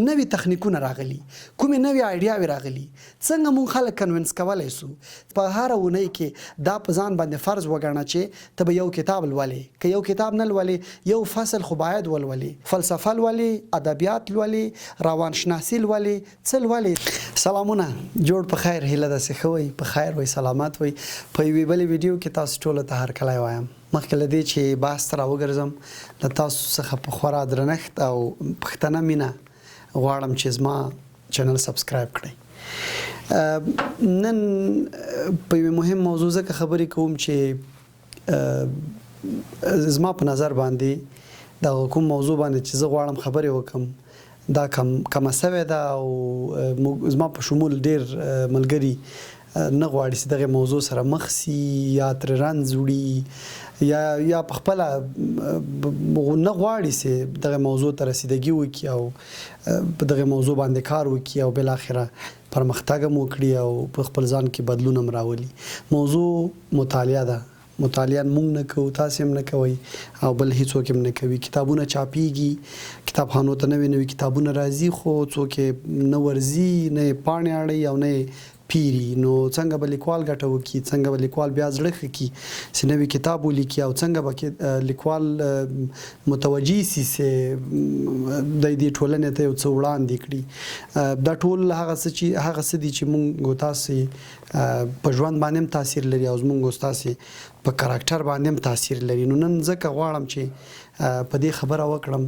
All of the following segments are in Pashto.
نوي تخنیکونه راغلي کومې نوي آیډیاوې راغلي څنګه مونږ خلک کنوینس کولی سو په هره اونۍ کې دا په ځان باندې فرض وګڼه چې ته به یو کتاب لولې که یو کتاب نه لولې یو فصل خو باید ولولې فلسفه لولې ادبیات لولې روانشناسي لولې څه لولې سلامونه جوړ په خیر هیله داسې ښه وئ په خیر وئ سلامت وئ په یوې بلې ویډیو کې تاسو ټولو ته هرکلی وایم مخکې له دې چې بحث ته راوګرځم له تاسو څخه په خورا درنښت او پښتنه مینه غواړم چې زما چینل سبسکرایب کړئ نن په یوې مهم موضوع ځکه خبرې کوم چې زما په نظر باندې دغه کوم موضوع باندې چې زه غواړم خبرې وکړم دا کمه سوې ده او زما په شمول ډېر ملګري نه غواړي چې دغه موضوع سره مخ سي یا ترې رنځ وړي یا په خپله نه غواړي چې دغه موضوع ته رسیدګي وکړي او په دغه موضوع باندې کار وکړي او بالاخره پرمختګ هم وکړي او په خپل ځان کې بدلون هم راولي موضوع مطالعه ده مطالعه مونږ نه کوو تاسې هم نه کوئ او بل هیڅوک هم نه کوي کتابونه چاپیږي کتابخانو ته نوي نوي کتابونه راځي خو څوک یې نه ورځي نه یې پاڼې اړوي او نه یې پیری نو څنګه به لیکوال ګټه وکړي څنګه به لیکوال بیا زړه ښه کړي چې نوي کتاب ولیکي او څنګه به لیکوال متوجي سي چې د دې ټولنې ته یو څه وړاندې کړي دا ټول هغه څه دي چې موږ تاسې په ژوند باندې هم تاثیر لري او زموږ تاسې په کاراکټر باندې هم تاثیر لري نو نن ځکه غواړم چې په دې خبره وکړم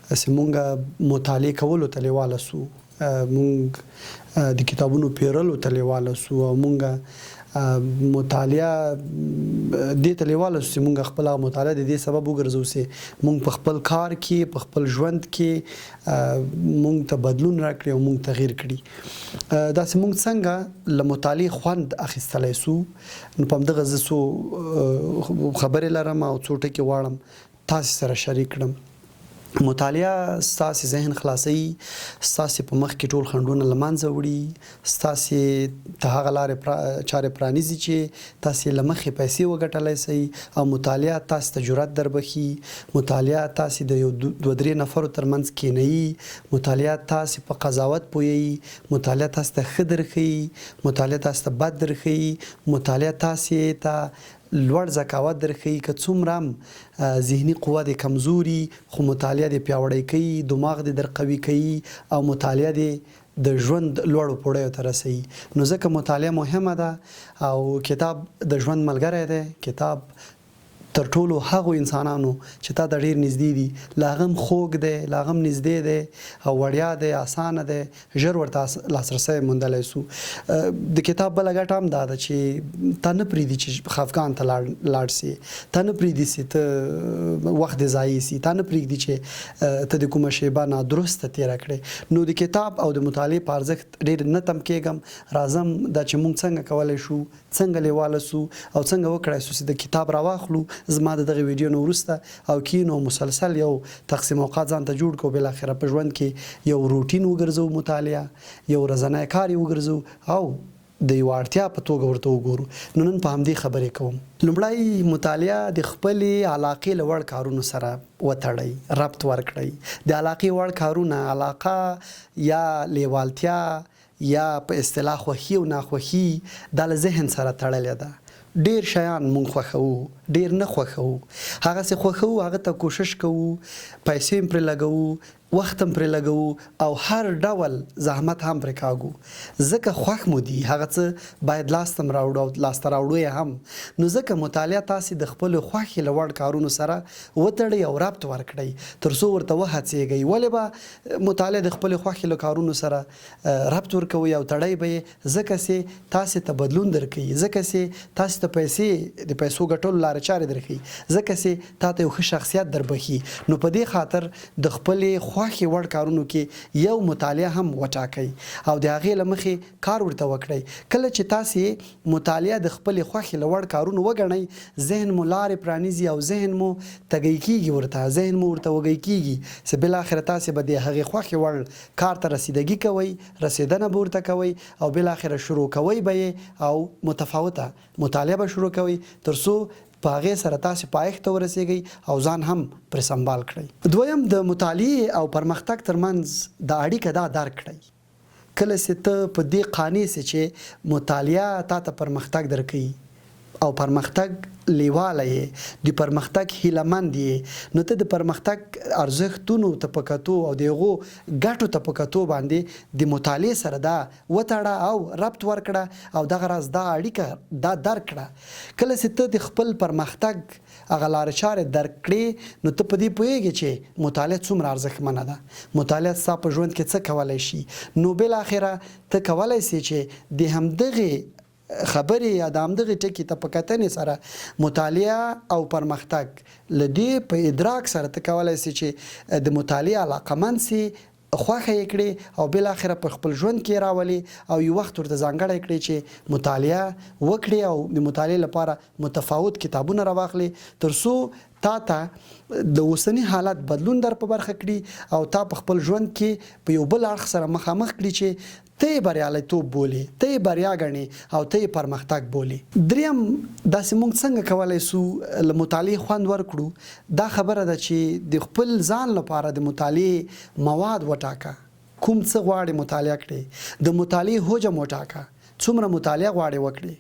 چې موږ مطالعه کولو ته لیواله سو مونږ د کتابونو پیرلو ته لیواله سو او مونږ مطالعه دې ته لیواله سو چې مونږ خپله مطالعه د دې سبب وګرځو چې مونږ په خپل کار کې په خپل ژوند کې مونږ ته بدلون راکړي او مونږ تغییر کړي داسې مونږ څنګه له مطالعې خوند اخیستلی سو نو په همدغه زه څو خبرې لرم او څو ټکي غواړم تاسې سره شریک کړم مطالعه ستاسې ذهن خلاصوي ستاسې په مخ کې ټول خنډونه له منځه وړي ستاسې ته هغه لارې چارې پرانیزي چې تاسې له مخې پیسې وګټلی سئ او مطالعه تاسې ته جرأت دربخي مطالعه تاسې د یو دوه درې نفرو ترمنځ کینوي مطالعه تاسې په قضاوت پوهوي مطالعه تاسې ته ښه درښیي مطالعه تاسې ته بد درښیي مطالعه تاسې ته لوړ ذکاوت درښیي که څومره هم ذهني قوه دې کمزوري خو مطالعه دې پیاوړی کوي دماغ دې در قوي کوي او مطالعه دې د ژوند لوړو پوړیو ته رسوي نو ځکه مطالعه مهمه ده او کتاب د ژوند ملګری دی کتاب تر ټولو هغو انسانانو چې تا ته ډېر نږدې دي له هغه هم خوږ دی له هغه هم نږدې دی او وړیا دی اسانه دی ژر ورته لاسرسی موندلی سو د کتاب بله ګټه هم دا ده چې تا نه پرېږدي چې خفګان ته لاړ سي تا نه پرېږدي چې ته وخت دې ضایع سي تا نه پرېږدي چې ته د کومه شیبه نادرسته تېره کړې نو د کتاب او د مطالعې په ارزښت ډېر نه تم کېږم راځم دا چې موږ څنګه کولی شو څنګه لیواله سو او څنګه وکړی سو چې د کتاب راواخلو زما د دغه ویډیو نه وروسته او کینو مسلسل یو تقسیم اوقات ځان ته جوړ کړو بالاخره په ژوند کې یو روټین وګرځو مطالعه یو ورځنی کار یې وګرځو او د یو اړتیا په توګه ورته وګورو نو نن په همدې خبرې کوم لومړی مطالعه د خپلې علاقې له وړ کارونو سره وتړئ ربط ورکړئ د علاقې وړ کارونه علاقه یا لیوالتیا یا په اصطلاح خوښي او ناخوښي دا له ذهن سره تړلې ده ډیر شیان مونږ خوښوو ډیر نه خوښوو هغه څه خوښوو هغه ته کوشش کوو پیسې هم پرې لګوو وخت هم پرې لګوو او هر ډول زحمت هم پرې کاږو ځکه خوښ مو دي هغه څه باید لاسته راوړو او لاسته راوړو یې هم نو ځکه مطالعه تاسې د خپلو خوښې له وړ کارونو سره وتړئ او ربط ورکړئ تر څو ورته وهڅېږئ ولې به مطالعه د خپلو خوښې له کارونو سره ربط ورکوئ او تړئ به یې ځکه چې تاسې ته بدلون درکوي ځکه چې تاسې ته پیسې د پیسو ګټلو لارې چارې درښیي ځکه چې تا ته یو ښه شخصیت دربخي نو په دې خاطر د خپلې خوښې وړ کارونو کې یو مطالعه هم وټاکئ او د هغې له مخې کار ورته وکړئ کله چې تاسې مطالعه د خپلې خوښې له وړ کارونو وګڼئ ذهن مو لارې پرانیزي او ذهن مو تږی کېږي ورته ذهن مو ورته وږی کېږي چې بالاخره تاسې به د هغې خوښې وړ کار ته رسیدګي کوئ رسېدنه به ورته کوئ او بالاخره شروع کوئ به یې او متفاوته مطالعه به شروع کوئ تر څو په هغې سره تاسې پایښت ته ورسیږئ او ځان هم پرې سمبال کړئ. دویم د مطالعې او پرمختګ ترمنځ د اړیکه دا درک کړئ. کله چې ته په دې قانع سې چې مطالعه تا ته پرمختګ درکوي او پرمختګ لیواله یې د پرمختګ هیلهمند یې نو ته د پرمختګ ارزښتونو ته په کتو او د هغو ګټو ته په کتو باندې د مطالعې سره دا وتړه او ربط ورکړه او دغه راز دا اړیکه دا درک کړه. کله چې ته د خپل پرمختګ هغه لارې چارې درک کړې نو ته په دې پوهېږې چې مطالعه څومره ارزښتمنه ده. مطالعه ستا په ژوند کې څه کولی شي نو بالاخره ته کولی سې چې د همدغې خبرې یا د همدغې ټکي ته په کتنې سره مطالعه او پرمختګ له دې په ادراک سره ته کولی سې چې د مطالعې علاقمند سې خوښه یې کړې او بالاخره په خپل ژوند کې راولي او یو وخت ورته ځانګړی کړي چې مطالعه وکړي او د مطالعې لپاره متفاوت کتابونه راواخلي تر څو تا ته د اوسني حالت بدلون در په برخه کړي او تا په خپل ژوند کې په یو بل اړخ سره مخامخ کړي چې ته یې بریالیتوب بولي، ته یې بریا ګڼې او ته یې پرمختګ بولي. دریم داسې موږ څنګه کولی سو له مطالعې خوند ورکړو؟ دا خبره ده چې د خپل ځان لپاره د مطالعې مواد وټاکه. کوم څه غواړې مطالعه کړې، د مطالعې حجم وټاکه، څومره مطالعه غواړې وکړې.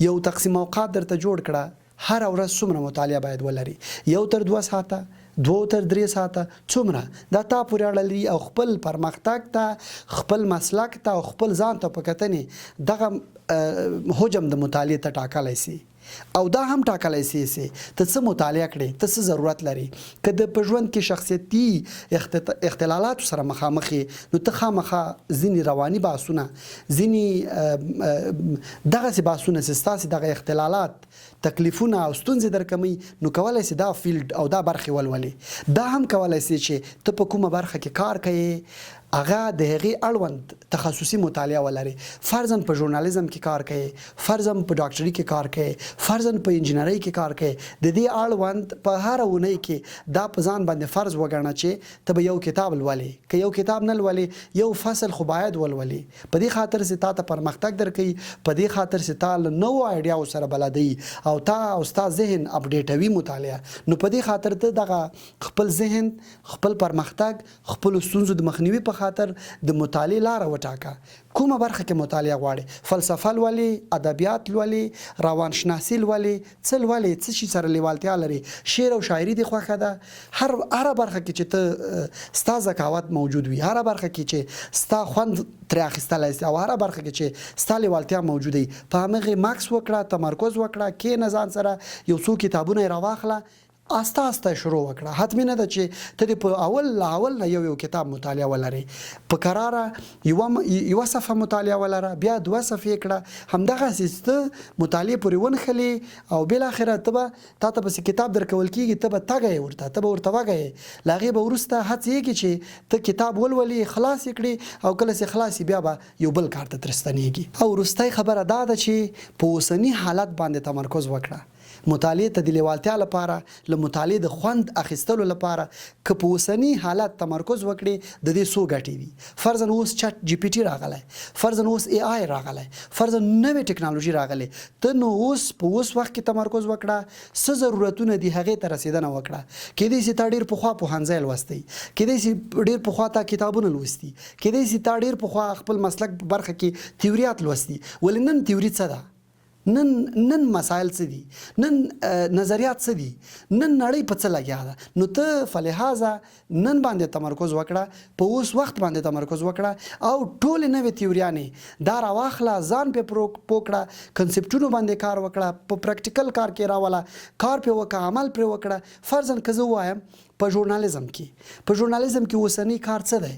یو تقسیم اوقات درته جوړ کړه، هر ورځ څومره مطالعه باید ولري، 1 تر 2 ساعته، 2 تر 3 ساعته، څومره دا تا پورې اړه لري او خپل پرمختګ ته، خپل مسلک ته او خپل ځان ته په کتنې دغه حجم د مطالعې ته ټاکلی سي او دا هم ټاکلی سي ته څه مطالعه کړې، ته څه ضرورت لري. که د په ژوند کې شخصیتي اختلالاتو سره مخامخ یې نو ته خامخا ځینې رواني بحثونه، ځینې دغسې بحثونه چې ستاسې دغه اختلالات، تکلیفونه او ستونزې درکموي نو کولی سي دا فیلډ او دا برخې ولولې. دا هم کولی سي چې ته په کومه برخه کې کار کوې هغه د هغې اړوند تخصصي مطالعه ولري. فرضاً په ژورنالیزم کې کار کوي، فرضاً په ډاکټري کې کار کوي، فرضاً په انجینرۍ کې کار کوي، د دې اړوند په هره اونۍ کې دا په ځان باندې فرض وګڼه چې ته به یو کتاب لولې. که یو کتاب نه لولې یو فصل خو باید ولولې، په دې خاطر چې تا ته پرمختګ درکوي، په دې خاطر چې تا له نوو آیډیاو سره بلدوي او تا او ستا ذهن اپډیټوي مطالعه. نو په دې خاطر ته دغه خپل ذهن، خپل پرمختګ، خپل ستونزو د مخنیوي په خاطر د مطالعې لاره وټاکه. کومه برخه کې مطالعه غواړي؟ فلسفه لولې، ادبیات لولې، روانشناسي لولې، څه لولې، څه شي سره لیوالتیا لري، شعر او شاعري دې خوښه ده. هره برخه کې چې ته ستا ذکاوت موجود وي، هره برخه کې چې ستا خوند ترې اخیستلی سي او هره برخه کې چې ستا لیوالتیا موجوده وي، په همغې مکس وکړه، تمرکز وکړه، کښېنه ځان سره یو څو کتابونه یې راواخله، آسته آسته شروع وکړه. حتمی نه ده چې ته دې په اول نه یو کتاب مطالعه ولري، په قراره یوه صفحه مطالعه ولره، بیا 2 صفحې کړه، همدغسې ته مطالعې پورې ونښلې او بالاخره ته به تا ته پسې کتاب درکول کېږي، ته به تږی یې ته به ورته وږی یې. له هغې به وروسته هڅې یې چې ته کتاب ولولې، خلاص یې کړې او کله چې خلاص بیا به یو بل کار ته ترستنېږي. او وروستی خبره دا ده چې په اوسني حالت باندې تمرکز وکړه. مطالعې ته د لیوالتیا لپاره، له مطالعې د خوند اخیستلو لپاره که په اوسني حالت تمرکز وکړي د دې څو ګټې دي. فرضاً اوس چټ جی پی ټي راغلی، فرضاً اوس اے آی راغلی، فرضاً نوې ټکنالوژي راغلی، ته نو اوس په اوس وخت کې تمرکز وکړه، څه ضرورتونه دي هغې ته رسېدنه وکړه. کېدای سي تا ډېر پخوا پوهنځی لوستی، کېدای سي ډېر پخوا تا کتابونه لوستي، کېدای سي تا ډېر پخوا خپل مسلک په برخه کې تیوریات لوستي. ولې نن تیوري څه ده؟ نن مسایل څه دي؟ نن نظریات څه دي؟ نن نړۍ په څه لګیا ده؟ نو ته فلهذا نن باندې تمرکز وکړه، په اوس وخت باندې تمرکز وکړه او ټولې نوې تیوریانې دا راواخله، ځان پې پوه کړه، کنسپټونو باندې کار وکړه، په پریکټیکل کار کې راوله، کار پې وکړه، عمل پرې وکړه. فرضاً که زه ووایم په ژورنالیزم کې اوسنی کار څه دی؟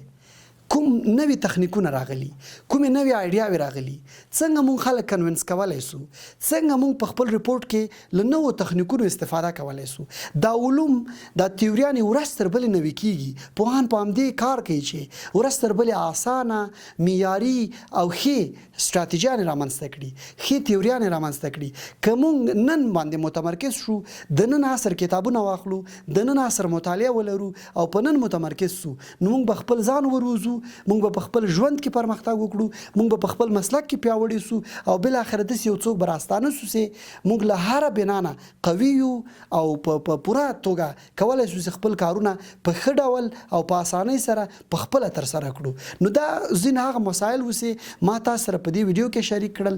کوم نوي تخنیکونه راغلي، کومې نوې آیډیاوې راغلي، څنګه مونږ خلک کنوینس کولی سو، څنګه مونږ په خپل ریپورټ کې له نوو تخنیکونو استفاده کولی سو. دا علوم، دا تیوریانې ورځ تر بلې نوي کېږي. پوهان په همدې کار کوي چې ورځ تر بلې اسانه، معیاري او ښې ستراتیژیانې رامنځته کړي، ښې تیوریانې رامنځته کړي. که مونږ نن باندې متمرکز شو، د نن عصر کتابونه واخلو، د نن عصر مطالعه ولرو او په نن متمرکز سو، نو مونږ به خپل ځان وروزو موږ به په خپل ژوند کې پرمختګ وکړو، موږ به په خپل مسلک کې پیاوړي سو او بل اخر داسې یو څوک براستانه سو چې موږ له هر بنا نه قوي یو او په پوره توګه کولای شو چې خپل کارونه په ښه ډول او په اسانۍ سره په خپل تر سره کړو. نو دا ځینې هغه مسایل وسې ما تاسو سره په دې ویډیو کې شریک کړل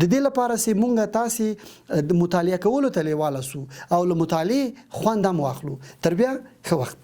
د دې لپاره چې مونږ تاسو د مطالعه کولو ته لیواله سو او له مطالعې خوند هم واخلو. تر بیا ښه وخت.